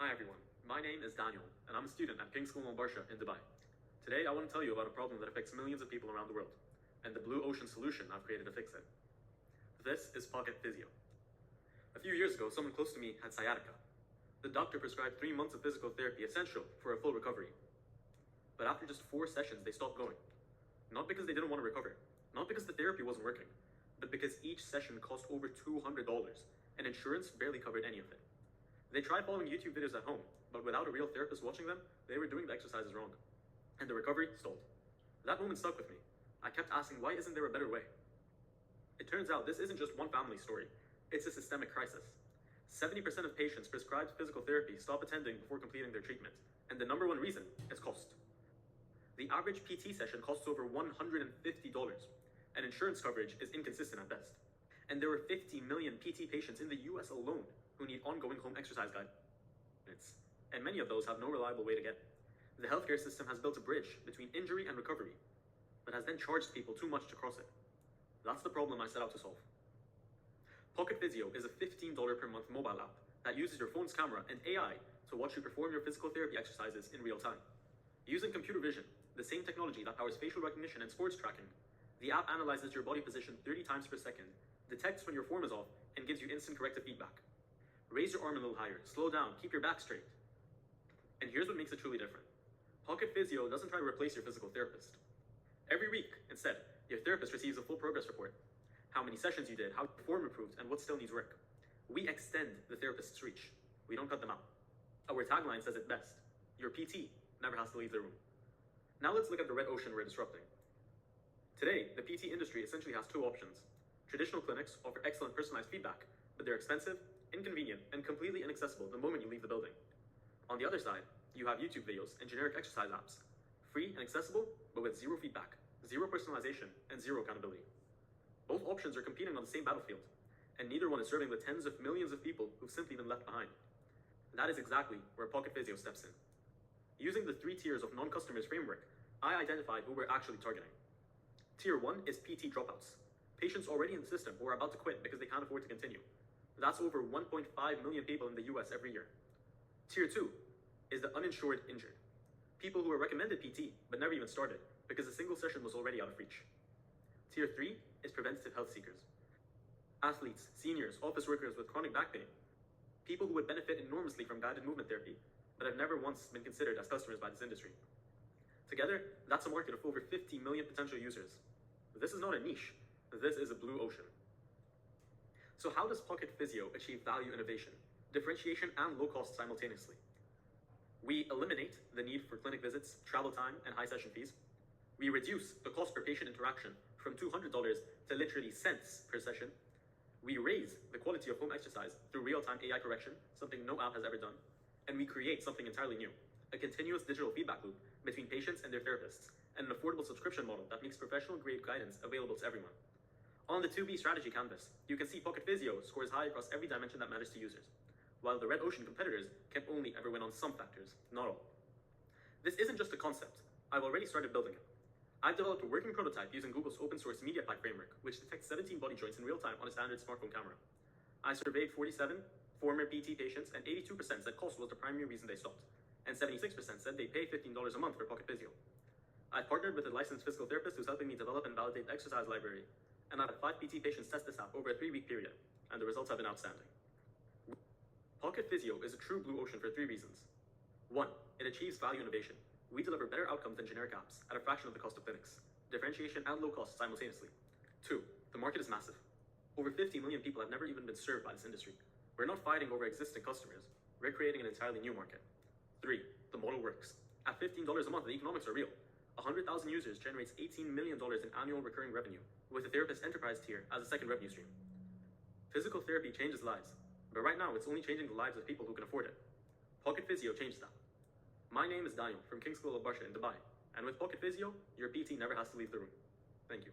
Hi everyone, my name is Danyal, and I'm a student at King's School Al Barsha in Dubai. Today I want to tell you about a problem that affects millions of people around the world, and the blue ocean solution I've created to fix it. This is PocketPhysio. A few years ago, someone close to me had sciatica. The doctor prescribed 3 months of physical therapy essential for a full recovery. But after just 4 sessions, they stopped going. Not because they didn't want to recover, not because the therapy wasn't working, but because each session cost over $200, and insurance barely covered any of it. They tried following YouTube videos at home, but without a real therapist watching them, they were doing the exercises wrong. And the recovery stalled. That moment stuck with me. I kept asking, why isn't there a better way? It turns out this isn't just one family story. It's a systemic crisis. 70% of patients prescribed physical therapy stop attending before completing their treatment, and the number one reason is cost. The average PT session costs over $150, and insurance coverage is inconsistent at best. And there are 50 million PT patients in the US alone who need ongoing home exercise guidance, and many of those have no reliable way to get it. The healthcare system has built a bridge between injury and recovery, but has then charged people too much to cross it. That's the problem I set out to solve. PocketPhysio is a $15 per month mobile app that uses your phone's camera and AI to watch you perform your physical therapy exercises in real time. Using computer vision, the same technology that powers facial recognition and sports tracking, the app analyzes your body position 30 times per second, detects when your form is off, and gives you instant corrective feedback. Raise your arm a little higher, slow down, keep your back straight. And here's what makes it truly different. PocketPhysio doesn't try to replace your physical therapist. Every week, instead, your therapist receives a full progress report. How many sessions you did, how your form improved, and what still needs work. We extend the therapist's reach. We don't cut them out. Our tagline says it best. Your PT never has to leave the room. Now let's look at the red ocean we're disrupting. Today, the PT industry essentially has 2 options. Traditional clinics offer excellent personalized feedback, but they're expensive, inconvenient, and completely inaccessible the moment you leave the building. On the other side, you have YouTube videos and generic exercise apps, free and accessible, but with 0 feedback, 0 personalization, and 0 accountability. Both options are competing on the same battlefield, and neither one is serving the tens of millions of people who've simply been left behind. That is exactly where PocketPhysio steps in. Using the 3 tiers of non-customers framework, I identified who we're actually targeting. Tier 1 is PT dropouts, patients already in the system who are about to quit because they can't afford to continue. That's over 1.5 million people in the US every year. Tier 2 is the uninsured injured, people who were recommended PT but never even started because a single session was already out of reach. Tier 3 is preventative health seekers, athletes, seniors, office workers with chronic back pain, people who would benefit enormously from guided movement therapy but have never once been considered as customers by this industry. Together, that's a market of over 50 million potential users. This is not a niche, this is a blue ocean. So how does PocketPhysio achieve value innovation, differentiation, and low cost simultaneously? We eliminate the need for clinic visits, travel time, and high session fees. We reduce the cost per patient interaction from $200 to literally cents per session. We raise the quality of home exercise through real-time AI correction, something no app has ever done. And we create something entirely new, a continuous digital feedback loop between patients and their therapists, and an affordable subscription model that makes professional-grade guidance available to everyone. On the 2B strategy canvas, you can see PocketPhysio scores high across every dimension that matters to users, while the red ocean competitors can only ever win on some factors, not all. This isn't just a concept. I've already started building it. I've developed a working prototype using Google's open source MediaPipe framework, which detects 17 body joints in real time on a standard smartphone camera. I surveyed 47 former PT patients, and 82% said cost was the primary reason they stopped, and 76% said they pay $15 a month for PocketPhysio. I've partnered with a licensed physical therapist who's helping me develop and validate the exercise library, and I've had 5 PT patients test this app over a 3-week period, and the results have been outstanding. PocketPhysio is a true blue ocean for 3 reasons. 1, it achieves value innovation. We deliver better outcomes than generic apps at a fraction of the cost of clinics, differentiation and low cost simultaneously. 2, the market is massive. Over 50 million people have never even been served by this industry. We're not fighting over existing customers, we're creating an entirely new market. 3, the model works. At $15 a month, the economics are real. 100,000 users generates $18 million in annual recurring revenue, with the therapist enterprise tier as a second revenue stream. Physical therapy changes lives, but right now it's only changing the lives of people who can afford it. PocketPhysio changes that. My name is Danyal from King's School Al Barsha in Dubai, and with PocketPhysio, your PT never has to leave the room. Thank you.